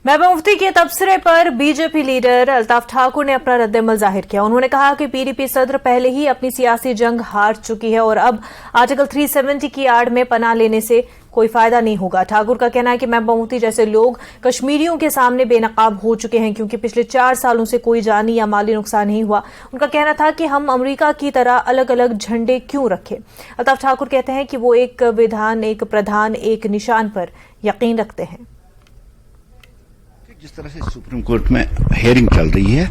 महबूबा मुफ्ती के तबसरे पर BJP leader Altaf Thakur ने अपना रद्द-ए-अमल जाहिर किया। उन्होंने कहा कि पीडीपी सदर पहले ही अपनी सियासी जंग हार चुकी है और अब आर्टिकल 370 की आड़ में पनाह लेने से कोई फायदा नहीं होगा। ठाकुर का कहना है कि महबूबा मुफ्ती जैसे लोग कश्मीरियों के सामने बेनकाब हो चुके हैं क्योंकि पिछले 4 सालों से कोई जानी या माली नुकसान नहीं हुआ। उनका कहना था कि हम अमेरिका की तरह अलग अलग झंडे क्यों रखें। अल्ताफ ठाकुर कहते हैं कि वो एक विधान, एक प्रधान, एक निशान पर यकीन रखते हैं। जिस तरह से सुप्रीम कोर्ट में हियरिंग चल रही है,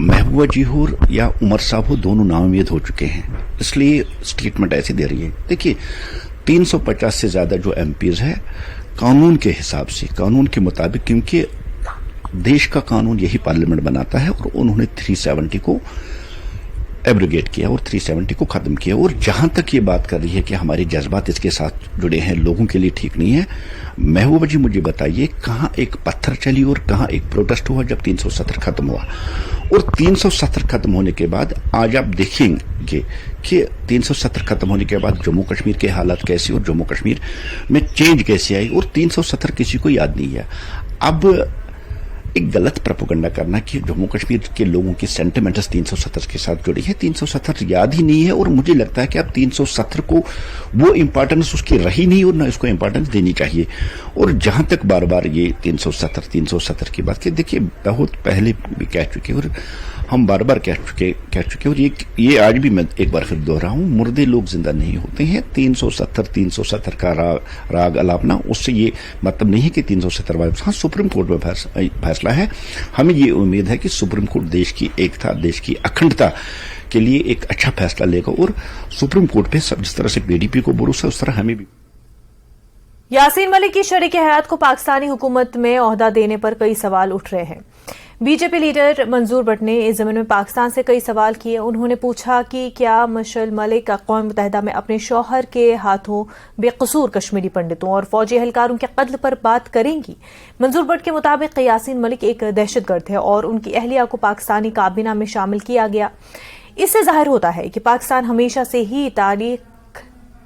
महबूबा जी हो या उमर साहब हो, दोनों नाउमीद हो चुके हैं, इसलिए स्टेटमेंट ऐसे दे रही है। देखिए 350 से ज्यादा जो एमपीज है कानून के हिसाब से, कानून के मुताबिक, क्योंकि देश का कानून यही पार्लियामेंट बनाता है, और उन्होंने 370 को एब्रोगेट किया और 370 को खत्म किया। और जहां तक ये बात कर रही है कि हमारे जज्बात इसके साथ जुड़े हैं, लोगों के लिए ठीक नहीं है, महबूबा जी मुझे बताइए कहां एक पत्थर चली और कहां एक प्रोटेस्ट हुआ जब 370 खत्म हुआ। और 370 खत्म होने के बाद आज आप देखेंगे कि 370 खत्म होने के बाद जम्मू कश्मीर के हालात कैसे और जम्मू कश्मीर में चेंज कैसे आई, और 370 किसी को याद नहीं है। अब एक गलत प्रोपेगेंडा करना कि जम्मू कश्मीर के लोगों की सेंटिमेंट्स 370 के साथ जुड़ी है, 370 याद ही नहीं है। और मुझे लगता है कि अब 370 को वो इंपॉर्टेंस उसकी रही नहीं और ना इसको इंपॉर्टेंस देनी चाहिए। और जहां तक बार बार ये 370 की बात की, देखिए बहुत पहले भी कह चुके और हम बार बार कह चुके और ये आज भी मैं एक बार फिर दोहरा हूं, मुर्दे लोग जिंदा नहीं होते हैं। 370 का राग अलापना, उससे ये मतलब नहीं है कि 370 वापस। हाँ, सुप्रीम कोर्ट में फैसला है, हमें ये उम्मीद है कि सुप्रीम कोर्ट देश की एकता, देश की अखंडता के लिए एक अच्छा फैसला लेगा। और सुप्रीम कोर्ट पे सब जिस तरह से पीडीपी को भरोसा, उस तरह हमें भी। यासीन मलिक की शरीक हयात को पाकिस्तानी हुकूमत में ओहदा देने पर कई सवाल उठ रहे हैं। बीजेपी लीडर मंजूर भट्ट ने इस ज़मीन में पाकिस्तान से कई सवाल किए। उन्होंने पूछा कि क्या मशल मलिक अक़वाम मुत्तहिदा में अपने शौहर के हाथों बेकसूर कश्मीरी पंडितों और फौजी एहलकारों के कत्ल पर बात करेंगी। मंजूर भट्ट के मुताबिक यासीन मलिक एक दहशतगर्द है और उनकी अहलिया को पाकिस्तानी काबीना में शामिल किया गया। इससे जाहिर होता है कि पाकिस्तान हमेशा से ही तारीख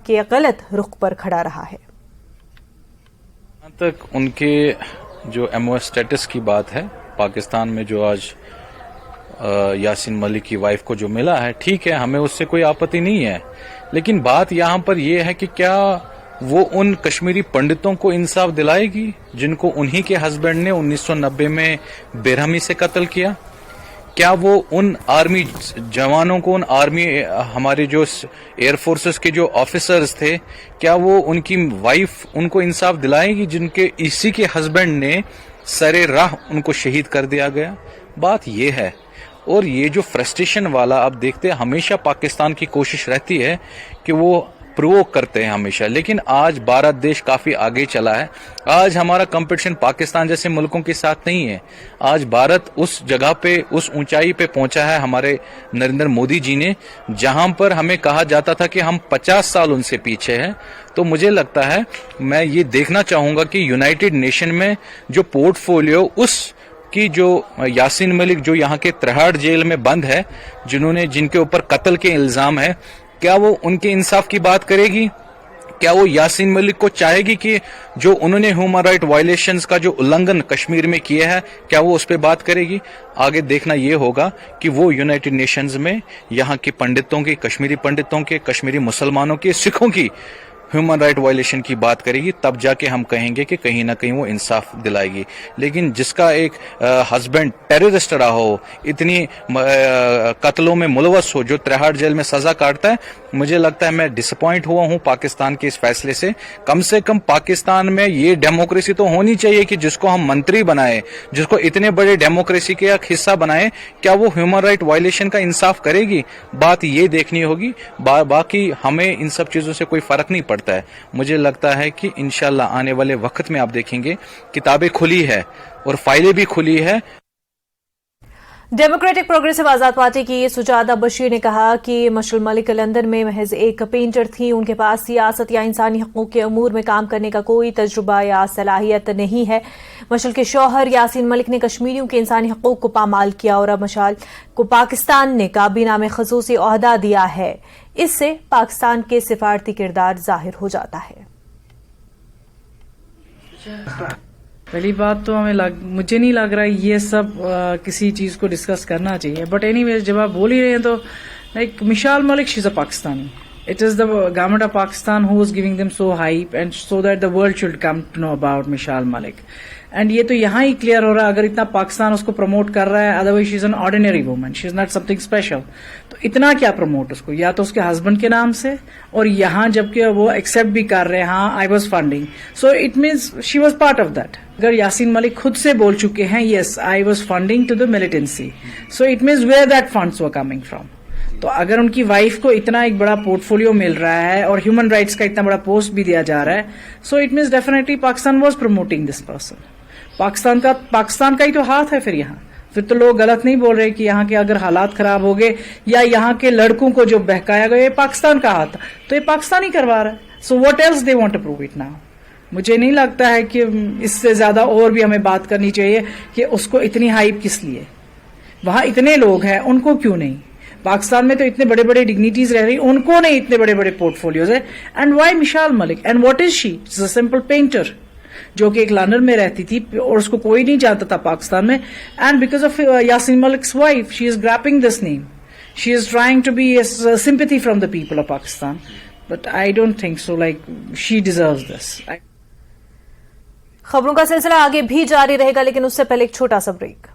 के गलत रुख पर खड़ा रहा है। तक उनके जो एमओएस स्टेटस की बात है, पाकिस्तान में जो आज यासीन मलिक की वाइफ को जो मिला है, ठीक है, हमें उससे कोई आपत्ति नहीं है। लेकिन बात यहाँ पर यह है कि क्या वो उन कश्मीरी पंडितों को इंसाफ दिलाएगी जिनको उन्हीं के हस्बैंड ने 1990 में बेरहमी से कत्ल किया? क्या वो उन आर्मी जवानों को, उन आर्मी हमारे जो एयर फोर्सेस के जो ऑफिसर्स थे, क्या वो उनकी वाइफ उनको इंसाफ दिलाएगी जिनके इसी के हस्बैंड ने सरे राह उनको शहीद कर दिया गया? बात ये है। और ये जो फ्रस्ट्रेशन वाला आप देखते हैं, हमेशा पाकिस्तान की कोशिश रहती है कि वो प्रोवोक करते हैं हमेशा, लेकिन आज भारत देश काफी आगे चला है। आज हमारा कंपटीशन पाकिस्तान जैसे मुल्कों के साथ नहीं है। आज भारत उस जगह पे, उस ऊंचाई पे पहुंचा है हमारे नरेंद्र मोदी जी ने, जहां पर हमें कहा जाता था कि हम 50 साल उनसे पीछे हैं। तो मुझे लगता है, मैं ये देखना चाहूंगा कि यूनाइटेड नेशन में जो पोर्टफोलियो उस की जो यासीन मलिक जो यहाँ के तिहाड़ जेल में बंद है, जिनके ऊपर कत्ल के इल्जाम है, क्या वो उनके इंसाफ की बात करेगी? क्या वो यासीन मलिक को चाहेगी कि जो उन्होंने ह्यूमन राइट वायलेशंस का जो उल्लंघन कश्मीर में किया है, क्या वो उस पर बात करेगी? आगे देखना ये होगा कि वो यूनाइटेड नेशंस में यहाँ के पंडितों के, कश्मीरी पंडितों के, कश्मीरी मुसलमानों के, सिखों की ह्यूमन राइट वायलेशन की बात करेगी, तब जाके हम कहेंगे कि कहीं ना कहीं वो इंसाफ दिलाएगी। लेकिन जिसका एक हस्बैंड टेररिस्ट रहा हो, इतनी कत्लों में मुलवस हो, जो तिहाड़ जेल में सजा काटता है, मुझे लगता है मैं डिसअपॉइंट हुआ हूं पाकिस्तान के इस फैसले से कम पाकिस्तान में ये डेमोक्रेसी तो होनी चाहिए कि जिसको हम मंत्री बनाए, जिसको इतने बड़े डेमोक्रेसी के एक हिस्सा बनाए, क्या वो ह्यूमन राइट वायलेशन का इंसाफ करेगी? बात ये देखनी होगी। बाकी हमें इन सब चीजों से कोई फर्क नहीं पड़ता है। मुझे लगता है कि इंशाल्लाह आने वाले वक्त में आप देखेंगे किताबें खुली है और फाइलें भी खुली है। डेमोक्रेटिक प्रोग्रेसिव आजाद पार्टी की सुजादा बशीर ने कहा कि मशल मलिक लंदन में महज एक पेंटर थी, उनके पास सियासत या इंसानी हकूक के अमूर में काम करने का कोई तजुर्बा या सलाहियत नहीं है। मशल के शौहर यासीन मलिक ने कश्मीरियों के इंसानी हकूक को पामाल किया और अब मशाल को पाकिस्तान ने काबीना में खसूसी ओहदा दिया है। इससे पाकिस्तान के सिफारती किरदार जाहिर हो जाता है। پہلی بات تو مجھے نہیں لگ رہا یہ سب کسی چیز کو ڈسکس کرنا چاہیے. بٹ اینی ویز جب آپ بول ہی رہے ہیں تو like Mishal Malik she is a Pakistani. It is the government of Pakistan who is giving them so hype and so that the world should come to know about Mishal Malik. And یہ تو یہاں ہی clear ہو رہا ہے اگر اتنا پاکستان اس کو پروموٹ کر رہا ہے. Otherwise she is an ordinary woman, she is not something special. تو اتنا کیا پروموٹ اس کو, یا تو اس کے ہسبینڈ کے نام سے, اور یہاں جبکہ وہ ایکسپٹ بھی کر رہے ہیں ہاں I was funding, so it means she was part of that. اگر یاسین ملک خود سے بول چکے ہیں yes I was funding to the militancy, so it means where that funds were coming from. تو اگر ان کی وائف کو اتنا ایک بڑا پورٹ فولیو مل رہا ہے اور ہیومن رائٹس کا اتنا بڑا پوسٹ بھی دیا جا رہا ہے, سو it means definitely Pakistan was promoting this person. Pakistan کا ہی تو ہاتھ ہے پھر یہاں. پھر تو لوگ غلط نہیں بول رہے کہ یہاں کے اگر حالات خراب ہو گئے یا یہاں کے لڑکوں کو جو بہکایا گیا یہ پاکستان کا ہاتھ, تو یہ پاکستان ہی کروا رہا ہے. So what else they want to prove it now. مجھے نہیں لگتا ہے کہ اس سے زیادہ اور بھی ہمیں بات کرنی چاہیے کہ اس کو اتنی ہائپ کس لیے. وہاں اتنے لوگ ہیں, ان کو کیوں نہیں. پاکستان میں تو اتنے بڑے بڑے ڈگنیٹیز رہ رہی, ان کو نہیں اتنے بڑے بڑے پورٹ فولیوز ہیں. And why Mishal Malik, and what is she? It's a simple painter جو کہ ایک لندن میں رہتی تھی اور اس کو کوئی نہیں جانتا تھا پاکستان میں. And because of Yasin Malik's wife she is gripping this name, she is trying to be sympathy from the people of Pakistan. But I don't think so like she deserves this. خبروں کا سلسلہ آگے بھی جاری رہے گا لیکن اس سے پہلے ایک چھوٹا سا بریک.